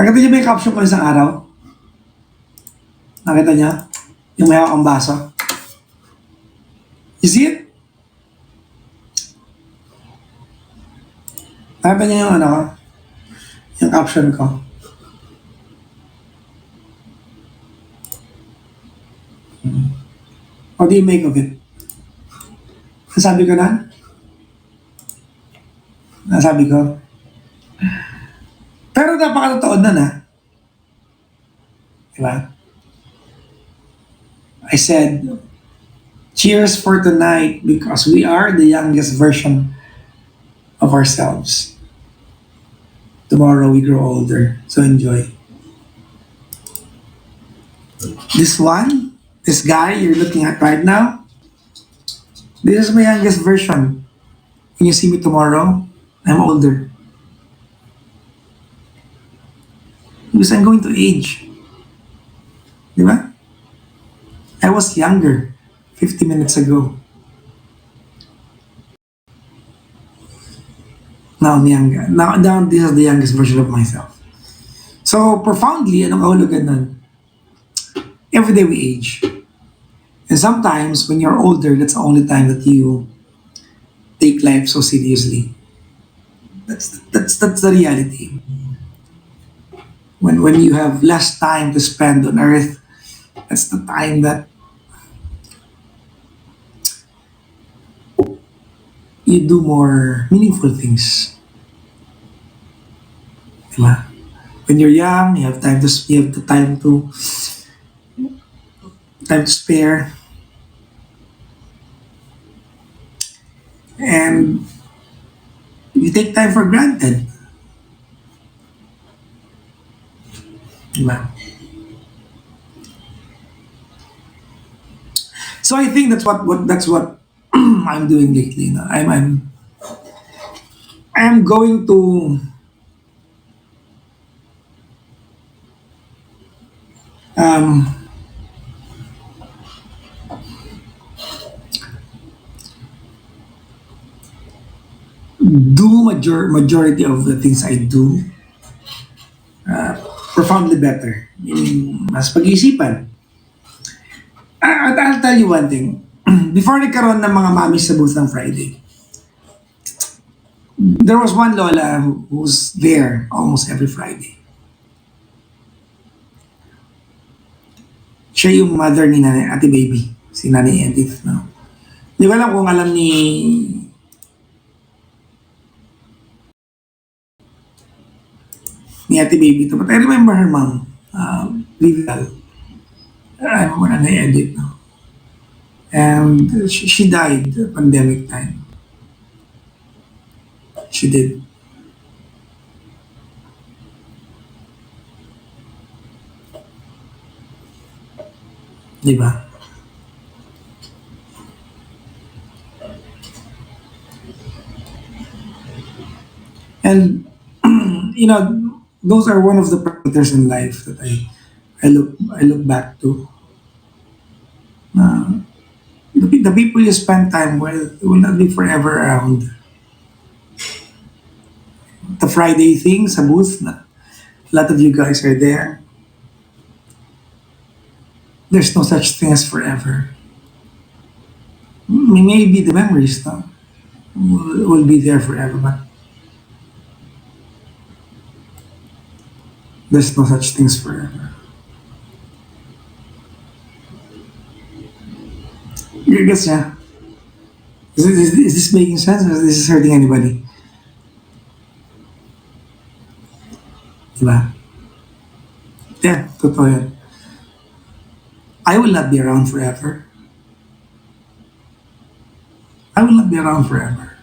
Nakita niyo ba yung caption ko isang araw? Nakita niya? Yung may hawak ang baso? You see it? Nakita niya yung ano ko? Yung caption ko. What do you make of it? Nasabi ko na? Nasabi ko? Pero napakatotoo na na. Diba? I said, cheers for tonight because we are the youngest version of ourselves. Tomorrow we grow older, so enjoy. This guy you're looking at right now, this is my youngest version. When you see me tomorrow, I'm older. Because I'm going to age. Diba? I was younger 50 minutes ago. Now I'm younger. Now this is the youngest version of myself. So profoundly, anong kahulugan nun? Every day we age. And sometimes when you're older, that's the only time that you take life so seriously. That's the reality. When you have less time to spend on earth, that's the time that you do more meaningful things. Diba? When you're young, you have the time to spare, and you take time for granted. Diba? So I think that's what I'm doing lately. No? I'm going to do majority of the things I do profoundly better. Meaning, mas pag-iisipan. I'll tell you one thing. Before nagkaroon ng mga mami sa booth ng Friday, there was one lola who's there almost every Friday. Siya yung mother ni Ate Baby, si Nanay Edith. No? Di ko alam kung alam ni Ate Baby to, but I remember her mom, Vivial. I remember Nanay Edith. No? And she died pandemic time. She did. Diba? And those are one of the parameters in life that I look back to. The people you spend time with will not be forever around. The Friday thing sa booth, a lot of you guys are there. There's no such thing as forever. Maybe the memories no, will be there forever, but there's no such thing as forever. You guess, yeah? Is this making sense or is this hurting anybody? Diba? Yeah, totoo yan. I will not be around forever. I will not be around forever.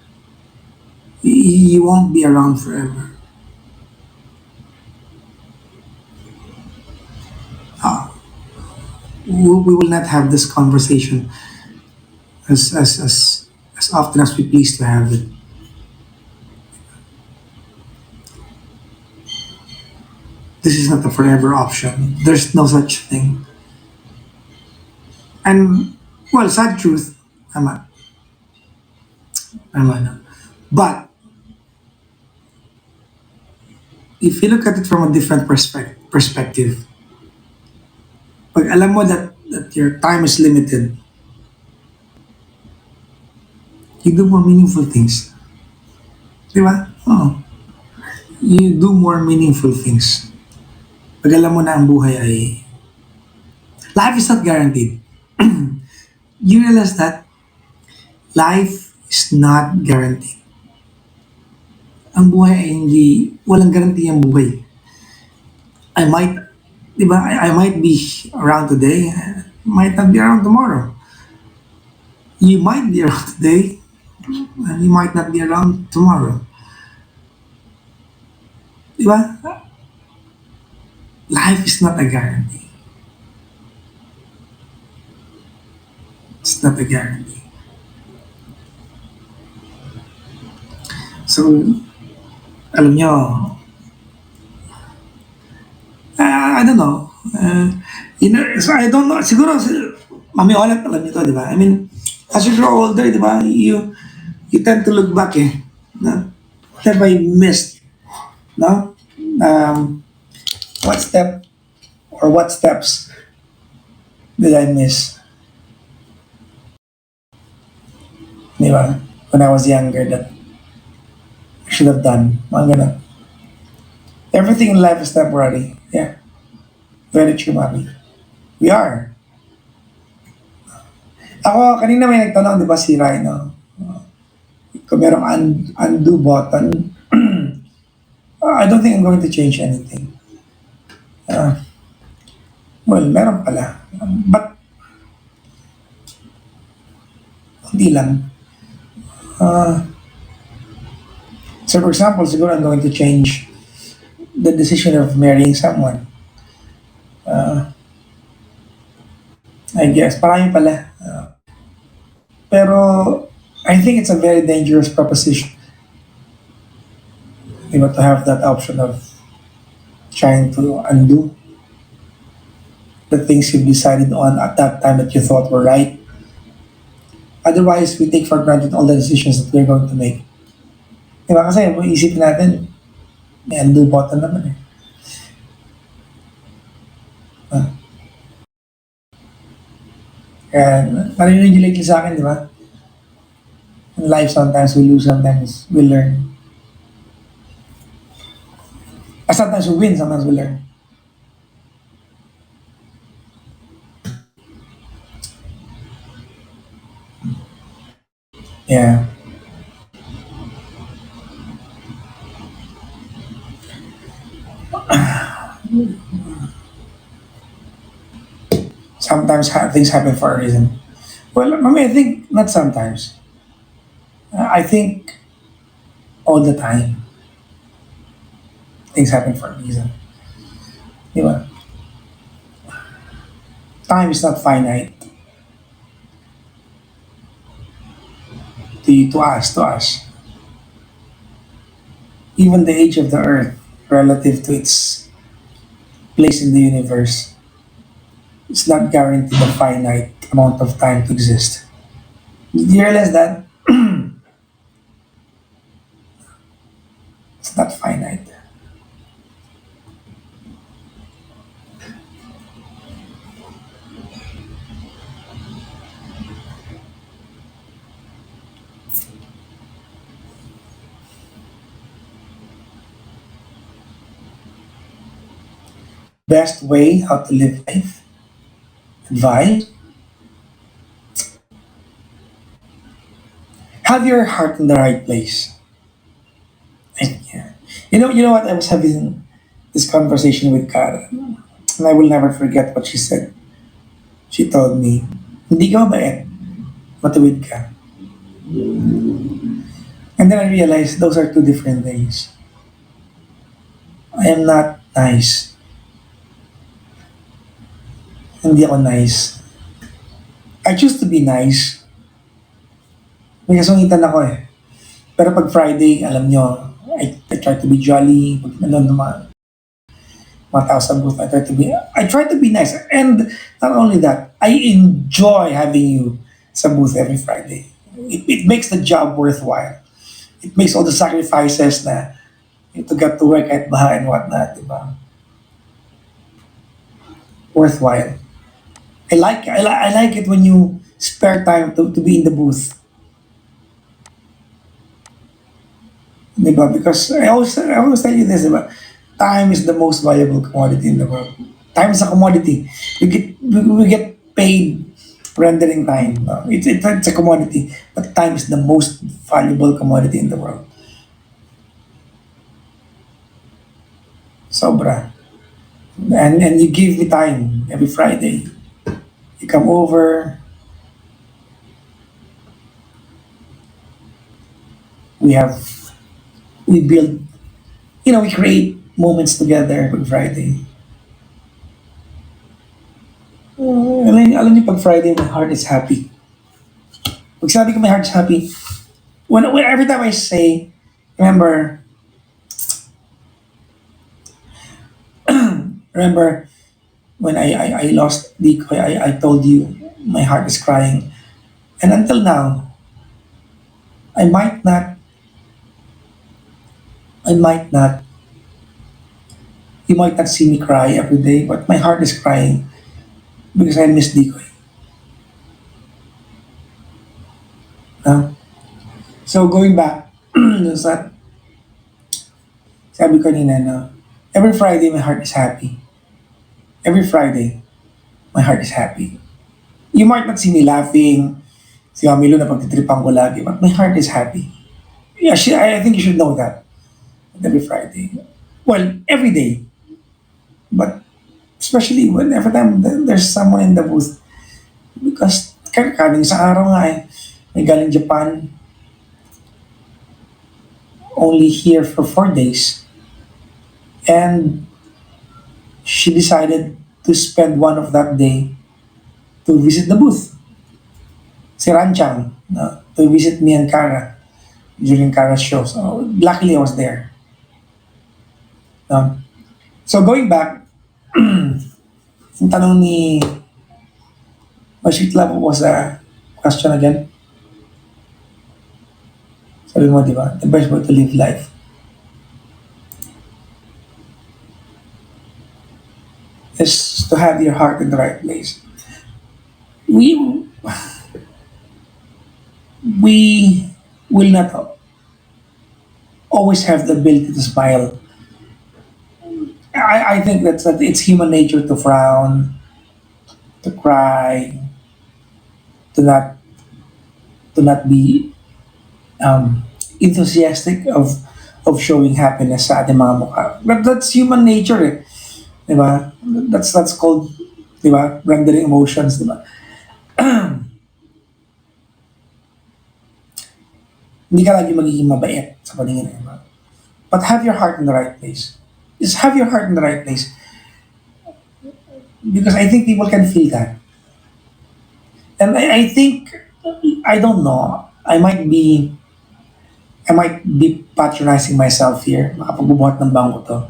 You won't be around forever. We will not have this conversation as often as we please to have it. This is not a forever option. There's no such thing. And, well, sad truth, tama. Tama na. But, if you look at it from a different perspective, pag alam mo that your time is limited, you do more meaningful things. Di ba? Oo. You do more meaningful things. Pag alam mo na ang buhay ay, life is not guaranteed. You realize that life is not guaranteed. Ang buhay ay hindi, walang guarantee ang buhay. I might, di ba, I might be around today, might not be around tomorrow. You might be around today, and you might not be around tomorrow. Di ba? Life is not a guarantee. It's not a guarantee. So, alam nyo, I don't know. So I don't know. Siguro, Mami Olet, alam nyo to, di ba? I mean, as you grow older, di ba, you tend to look back No? What have I missed? No? What step or what steps did I miss? Di ba? When I was younger that I should have done. Mga ganun. Everything in life is temporary. Yeah. Very true, Mami. We are. Ako, kanina may nagtanong, di ba, si Rhino? Kung merong undo button, I don't think I'm going to change anything. Well, meron pala. But, hindi lang. So for example, siguro I'm going to change the decision of marrying someone. I guess, parami pala. Pero, I think it's a very dangerous proposition. Diba, to have that option of trying to undo the things you've decided on at that time that you thought were right. Otherwise, we take for granted all the decisions that we're going to make. Diba, kasi kung isipin natin, may undo button naman eh. Kaya, narinig nyo lately sa akin, di ba? In life, sometimes we lose, sometimes we learn. Sometimes we win, sometimes we learn. Yeah. Sometimes things happen for a reason. Well, I mean, I think not sometimes. I think all the time things happen for a reason. Di ba? Time is not finite to us. Even the age of the earth relative to its place in the universe, it's not guaranteed a finite amount of time to exist. Did you realize that? It's not finite. Best way how to live life? Advice? Have your heart in the right place. And yeah. You know what? I was having this conversation with Kara, and I will never forget what she said. She told me, hindi ka mabait, matuwid ka. And then I realized those are two different things. I am not nice. Hindi ako nice. I choose to be nice. May kasungitan ako eh. Pero pag Friday, alam nyo, I try to be jolly. Pag nandun mga tao sa booth, I try to be nice. And not only that, I enjoy having you sa booth every Friday. It makes the job worthwhile. It makes all the sacrifices na, to get to work kahit baha and whatnot, di ba? Worthwhile. I like it when you spare time to be in the booth, di ba? Because I always tell you this, di ba? Time is the most valuable commodity in the world. Time is a commodity. We get paid rendering time. No? It's a commodity, but time is the most valuable commodity in the world. Sobra. And you give me time every Friday. You come over, we have we build, we create moments together every Friday. Alam niyo, pag Friday, my heart is happy. Pag sabi ko my heart is happy, when every time I say, remember, remember when I lost Decoy, I told you my heart is crying. And until now, I might not, I might not, you might not see me cry every day, but my heart is crying because I miss Decoy. No? So going back, sa sabi ko nina, no, every Friday my heart is happy. Every Friday, my heart is happy. You might not see me laughing, si Camilo na pagtitripan ko lagi, but my heart is happy. Yeah, I think you should know that. Every Friday. Well, every day. But especially when every time there's someone in the booth. Because kaning sa araw nga may galing Japan, only here for 4 days. And she decided to spend one of that day to visit the booth. Si Ranchang, no, to visit me and Kara during Kara's show. So luckily I was there. No? So going back, yung tanong ni Mashit Love was a question again. Sabi mo, di ba? The best way to live life is to have your heart in the right place. We we will not always have the ability to smile. I think that it's human nature to frown, to cry, to not to not be enthusiastic of showing happiness sa ating mga mukha. But that's human nature eh. Di ba? That's called, di ba, rendering emotions, di ba? Hindi ka lagi magiging mabait sa paningin ng iba. But have your heart in the right place. Just have your heart in the right place. Because I think people can feel that. And I think, I don't know, I might be patronizing myself here. Makapagbubuhat ng bangko to.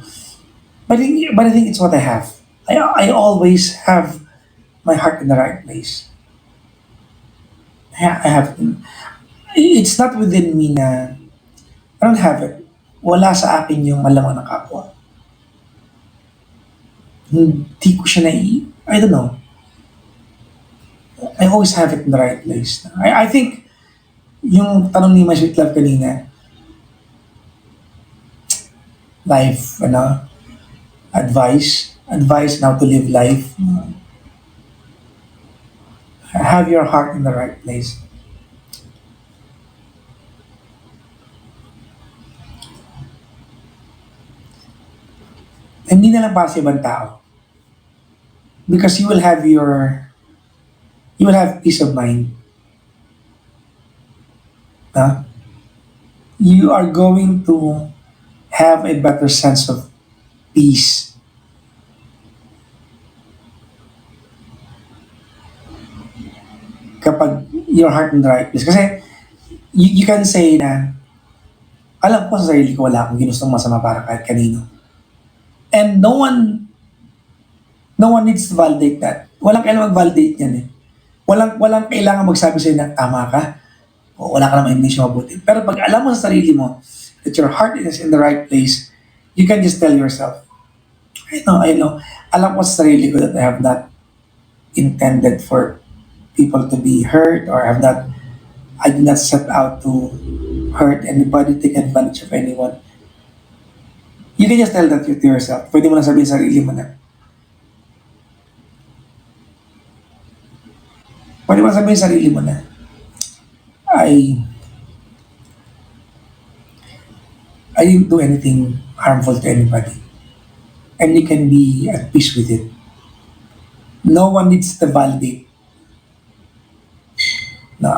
But I think it's what I have. I always have my heart in the right place. I have, it's not within me na, I don't have it. Wala sa akin yung malaman ng kapwa. Hindi ko siya I don't know. I always have it in the right place. I think, yung tanong ni My Sweet Love kanina, life, advice now to live life. Have your heart in the right place. Hindi na lang para sa ibang tao. Because you will have peace of mind. Huh? You are going to have a better sense of peace. Kapag your heart in the right place. Kasi you can say na, alam ko sa sarili ko wala akong ginustong masama para kahit kanino. And no one needs to validate that. Walang kailangan mag-validate yan eh. Walang kailangan magsabi sa'yo na tama ka o wala ka naman hindi siya mabuti. Pero pag alam mo sa sarili mo that your heart is in the right place, You can just tell yourself, I know. Alam ko sa sarili ko that I have not intended for people to be hurt, or I did not set out to hurt anybody, take advantage of anyone. You can just tell that to yourself. Pwede mo lang sabihin sa sarili mo na. Pwede mo lang sabihin sa sarili mo na, I, I didn't do anything harmful to anybody. And you can be at peace with it. No one needs to validate. No,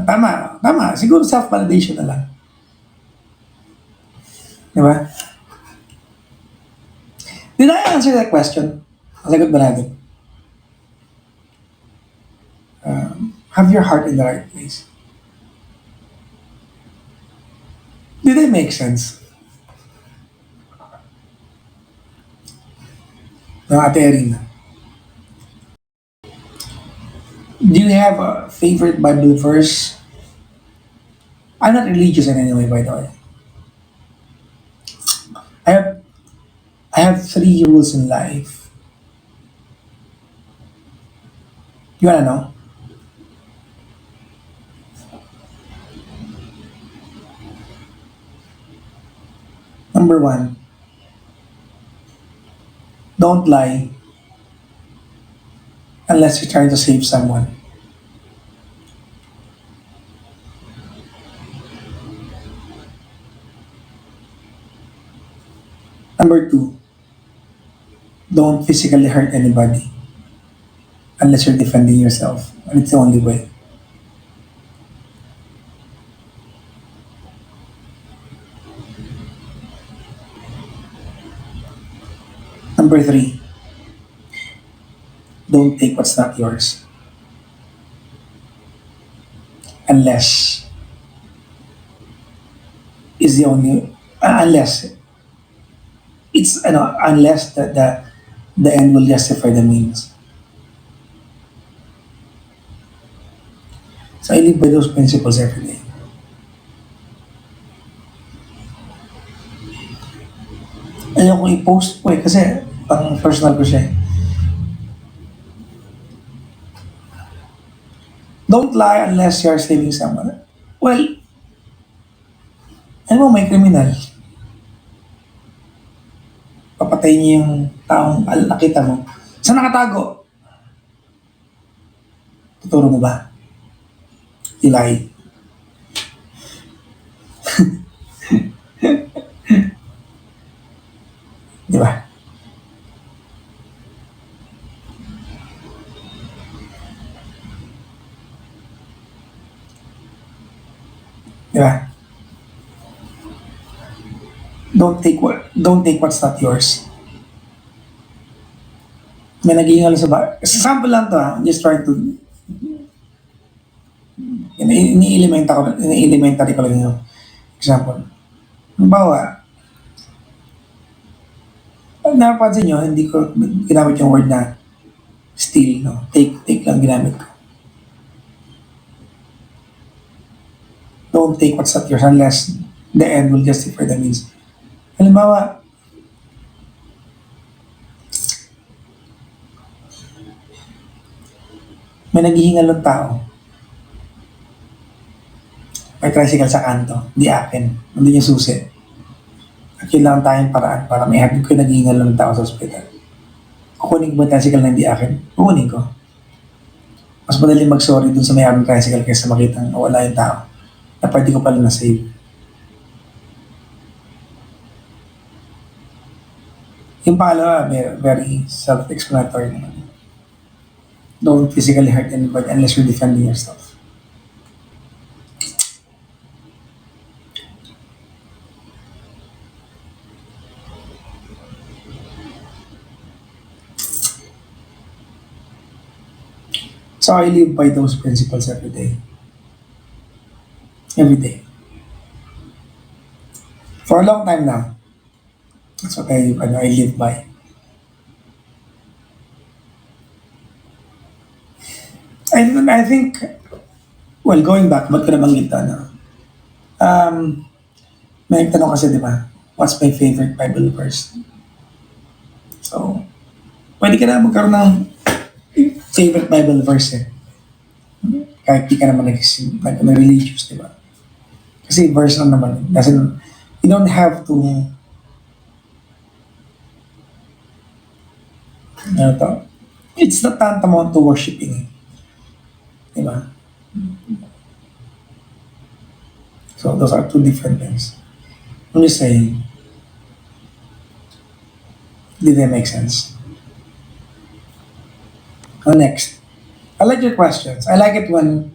tama. Siguro self-validation na lang. Di ba? Did I answer that question? Sagot ba natin? Have your heart in the right place. Did it make sense? No, Ate Erin. Do you have a favorite Bible verse? I'm not religious in any way, by the way. I have I have three rules in life. You wanna know? Number one, don't lie unless you're trying to save someone. Number two, don't physically hurt anybody unless you're defending yourself. And it's the only way. Number three, don't take what's not yours unless is the only unless it's unless the end will justify the means. So I live by those principles every day. Ayoko i-post po kasi pang personal ko siya. Don't lie unless you're saving someone. Well, ano mo, may kriminal. Papatayin niya yung taong nakita mo. Saan nakatago? Tuturo mo ba? You lie. Di ba? Di ba? Don't take what's not yours. May naging sa ba? Sample lang to ha. I'm just trying to ini-elementary ko lang yung example. Halimbawa, pag napansin nyo, hindi ko ginamit yung word na steal, no? Take lang ginamit ko. Don't take what's not yours unless the end will justify the means. Halimbawa, may naghihingal ng tao. May tricycle sa kanto, di akin. Nandun yung susi. At yun lang tayong paraan para may hatid ko yung naghihingal ng tao sa ospital. Kukunin ko ba yung tricycle na hindi akin? Kukunin ko. Mas madaling mag-sorry dun sa may ng tricycle kaysa makitang wala yung tao na pwede ko pala na-save. Yung pangalawa, very self-explanatory naman. Don't physically hurt anybody unless you're defending yourself. So I live by those principles every day. Every day. For a long time now. That's what I live by. I think, going back, ba't ko nabanggit na, may nagtanong kasi, di ba? what's my favorite Bible verse. So, pwede ka na magkaroon ng favorite Bible verse eh. Kahit di ka naman religious, di ba? Kasi verse lang naman. Doesn't, you don't have to, ano to, it's not tantamount to worshiping eh. Di ba? So those are two different things. I'm just saying, did that make sense? Next. I like your questions. I like it when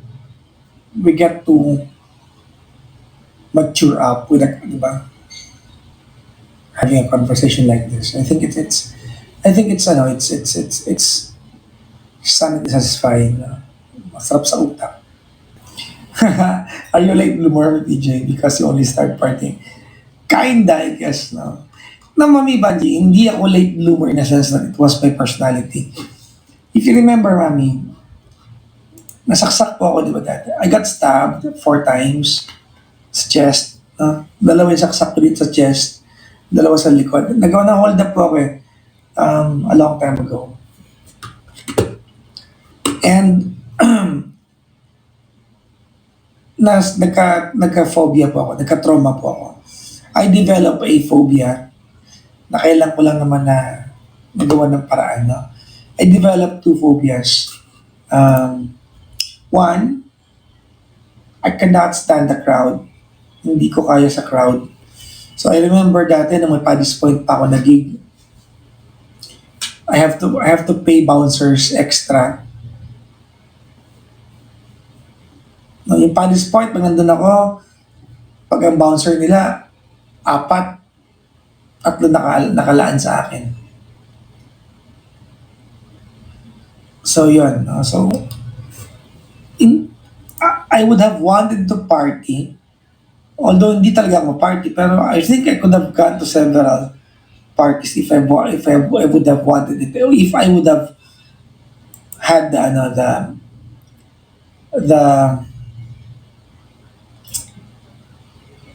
we get to mature up with a, di ba? Having a conversation like this. I think it's I think it's ano, it's something satisfying. Masarap sa utak. Are you late bloomer, PJ? Because you only start partying. Kinda, I guess, no? Na Mami Banji, hindi ako late bloomer in a sense that it was my personality. If you remember, Mami, nasaksak po ako, di ba dati? I got stabbed 4 times sa chest. Dalawa yung saksak ko dito sa chest, dalawa sa likod. Nagawa na hold up po ako eh, a long time ago. And nagka-phobia po ako, nagka-trauma po ako. I developed a phobia na kailan ko lang naman na magawa ng paraan. No? I developed 2 phobias. One, I cannot stand the crowd. Hindi ko kaya sa crowd. So I remember dati nung may Paddy's Point pa ako na gig, I have to pay bouncers extra. No, yung Paddy's Point, pag nandun ako, pag ang bouncer nila, 4, 3 nakalaan sa akin. So yun. No? So, I would have wanted to party, although hindi talaga ako party, pero I think I could have gone to several parties if I would have wanted it. If I would have had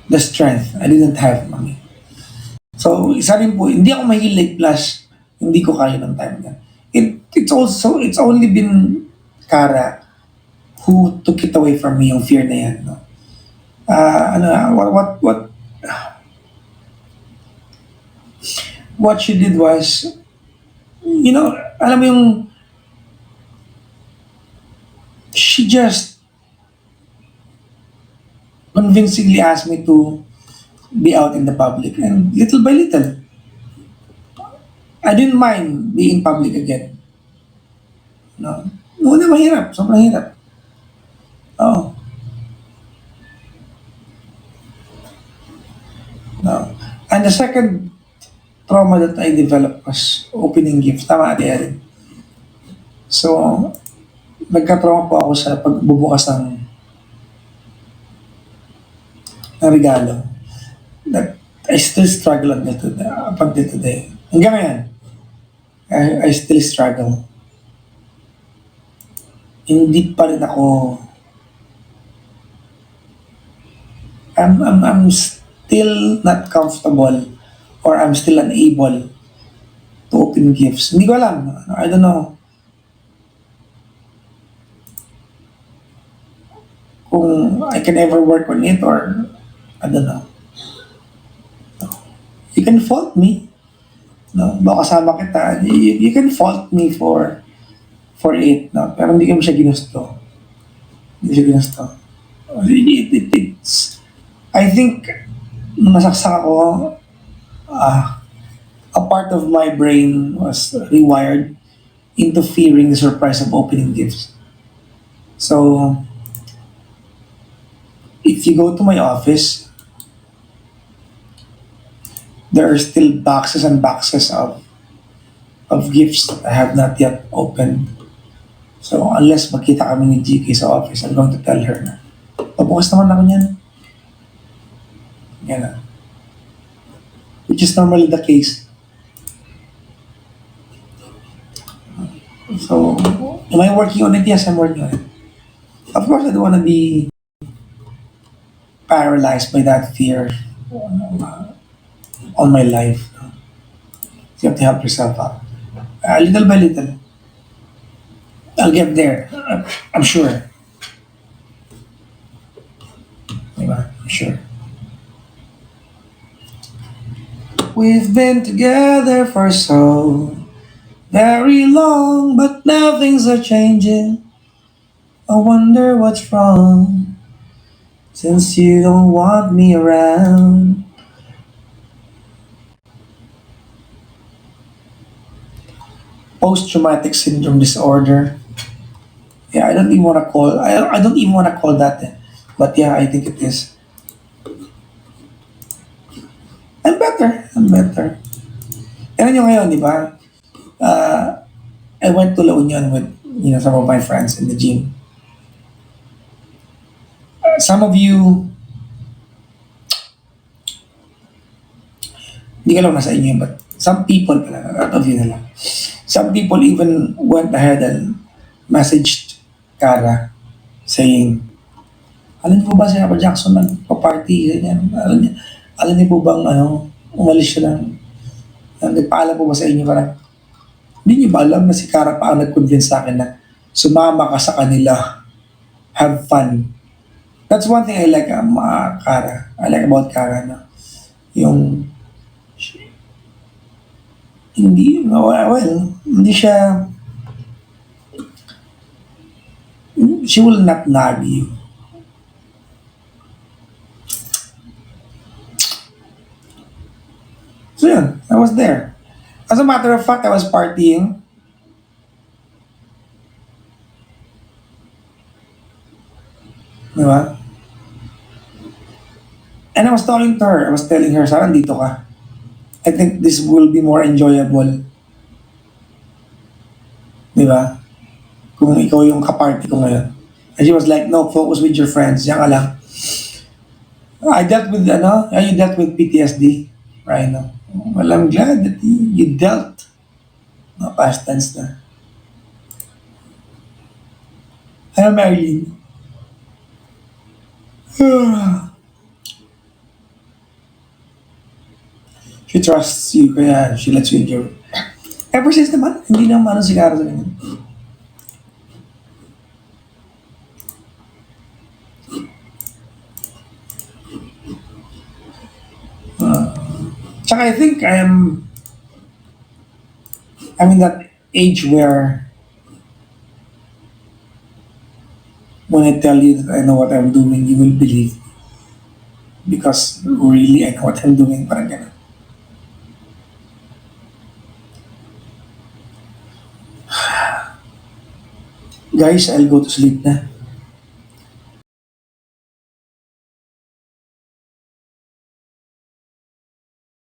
the strength. I didn't have money. So, isa rin po, hindi ako mahilig plus hindi ko kaya ng time na. It's only been Kara who took it away from me, yung fear na yan. No? What she did was, alam mo yung, she just convincingly asked me to be out in the public. And little by little, I didn't mind being public again. No? Una mahirap, sobrang hirap. Oh. No. And the second trauma that I developed was opening gifts. Tama, Ate Erin. So, nagka-trauma po ako sa pagbubukas ng regalo. That I still struggle up until today. Hanggang ngayon, I still struggle. Hindi pa rin ako, I'm still not comfortable or I'm still unable to open gifts. Hindi ko alam. I don't know kung I can ever work on it or I don't know. You can fault me. No, baka kasama kita. You can fault me for it. No? Pero hindi ko siya ginusto. Hindi siya ginusto. It's, I think, nung nasaksak ako, a part of my brain was rewired into fearing the surprise of opening gifts. So, if you go to my office, there are still boxes and boxes of gifts that I have not yet opened. So, unless magkita kami ni GK sa office, I'm going to tell her na, pabukas naman ako niyan. Yan na. Which is normally the case. So, am I working on it? Yes, I'm working on it. Of course, I don't want to be paralyzed by that fear. all my life. You have to help yourself out. Little by little. I'll get there. I'm sure. Diba? I'm sure. We've been together for so very long, but now things are changing. I wonder what's wrong since you don't want me around. Post-traumatic syndrome disorder. Yeah, I don't even want to call. I don't even want to call that. But yeah, I think it is. I'm better. I'm better. Tignan nyo ngayon, di ba? Uh, I went to La Union with some of my friends in the gym. Some of you, hindi ko alam nasa inyo, but some people pala, out of you na lang. Some people even went ahead and messaged Kara saying, alam niyo po ba si Papa Jackson nagpa-party, ganyan. Alam niyo po bang umalis siya ng, nagpaalam po ba sa inyo parang, hindi niyo ba alam na si Kara pa ang nag-convince sa akin na sumama ka sa kanila, have fun. That's one thing I like Kara. I like about Kara na yung hindi, well, hindi siya, she will not nag you. So yun, I was there. As a matter of fact, I was partying. Di ba? And I was talking to her. I was telling her, saan dito ka? I think this will be more enjoyable. Di ba? Kung ikaw yung kaparty ko ngayon. And she was like, no, focus with your friends. Yan ka lang. I dealt with, you dealt with PTSD right now. Well, I'm glad that you dealt. No, past tense na. Hello, Marilyn. She trusts you, kaya she lets you enjoy. Ever since naman, hindi naman si Kara sa ganyan. Tsaka I think I'm in that age where when I tell you that I know what I'm doing, you will believe me. Because really, I know what I'm doing, parang ganun. Guys, I'll go to sleep na.